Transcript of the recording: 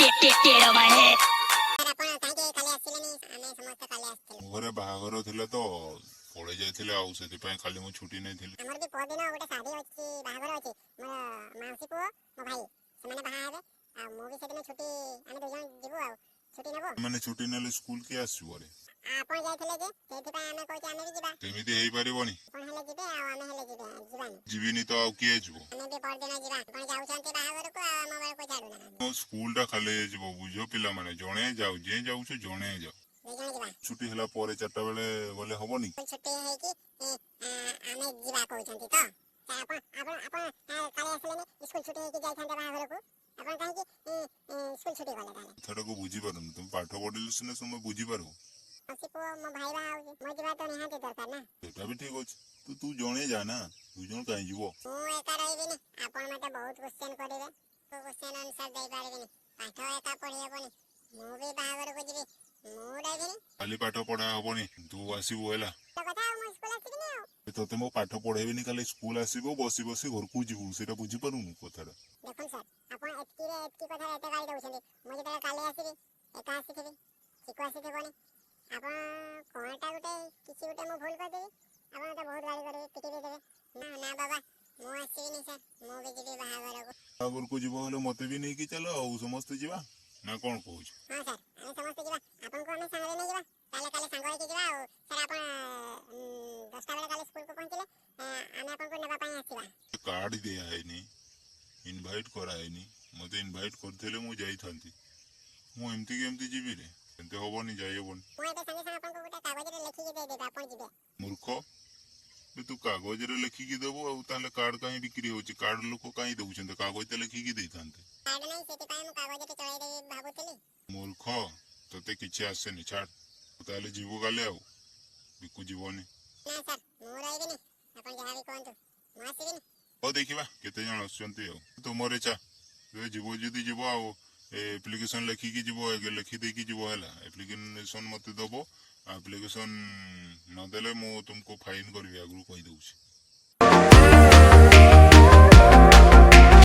टेढ़ो मारे घरे बाहागर थिले तो पड़े जाइथिले आउ सेति पय खाली मु छुट्टी नै थिले हमर भी पदिन गोटे शादी अछि बाहागर अछि मोर मासी पुओ मो भाई सेमाने बाहा हेबे आ मो भी सेदिन छुट्टी आमे दो जन जीवो आ छुट्टी नेबो माने छुट्टी नेले स्कूल के आसीबो रे आपण जाइथिले जे सेति पय आमे कहै आमे भी जीवा सेमिति हेई परिबोनी आपण हेले जीबे आ आमे हेले जीबे जीवानी जीविनी तो आउ किए जीवो आमे भी पदिन जीवा आपण जाउछन्ते बाहागर को आ मोबाइल को छाडू ना मो स्कूल टा खाली जीवो बुझो पिला माने जणे जाउ जे जाउछु जणे जाउ दो जन जीवा छुट्टी हला परे 4टा बेले गले हबोनी छुट्टी है कि आमे जीवा कहउछन्ते तो आपण काले आसलेनी स्कूल छुट्टी है कि जाइथन्ते बाहागर को आपण काहे कि स्कूल छुट्टी गले ताले थोड़ा को बुझी पारुन तुम पाठ पढिलु सिने तुम बुझी पारु मासी पुओ मो भाई बा आउ मो जीवा तो निहाती दरकार ना सेटा भी ठीक अछि तो तू जणे जा ना तू जण काई जीवो मु एका रहिबिनी आपण मते बहुत क्वेश्चन करिवे तो क्वेश्चन आंसर देई पारिबिनी पाठ एका पढि हेबोनी मु भी बाहागर को जीबी मु रहिबिनी खाली पाठ पढा हबोनी तू आसीबो हैला तो कथा मु स्कूल आसीबिनी आ तोते मो पाठ पढेबिनी खाली स्कूल आसीबो बसी बसी घर को जीवु सेटा बुझी पारुनु कथारा देखुन सर आपण एतकी कथा एते गाली दउछन्ती मु जेते काले आसीबी एका आसीथिबी चिकु आसीथिबोनी आपण कोनटा गुटे किछि गुटे मु भूल कर देबी आपण तो बहुत गाली करबे पिटी दे देबे ना ना बाबा मु आसीबिनी सर मु भी जीबी बाहागर को आगर को जीवो हले मते भी नै कि चलो आ समस्त जीवा ना कोन कहूछ हां सर आमे समस्त जीवा आपण को आमे संगे नै जीवा काले काले संग होई जीवा आ सर आपण 10टा बेले काले स्कूल को पहुंचले आमे आपण को नेबा पई आसीबा कार्ड दे आइनी इनवाइट कराइनी मते इनवाइट करथिले मु जाई थांती मु एमती जीवी रे एंते होबोनी जाई होबोनी मु एते संगे संग आपण को गोटे कागज रे लिखि के दे देबा आपण जीबे मूर्ख बे तू कागज रे लिखि के देबो आ ताले कार्ड काई बिक्री होची कार्ड लोक काई दउछन कागज ते लिखि के देथांते कार्ड नै सेति पय मु कागज रे चढ़ाई देबी भाबुतली मूर्ख तते किछि आसेनी छाड़ ताले जीवो गाले आउ बिकु जीवनी ना सर मु रहिबिनी आपण जहा भी कोंतु मु आसीबिनी ओ देखिबा केते जण असचंती हो तुमर इच्छा तू जीवो जदी जीवो आ एप्लिकेशन लिखि के जीवो एगे लिखि दे की जीवो हैला एप्लिकेशन मते दबो एप्लिकेशन न देले मु तुमको फाइन करबी आगु कहि दउछी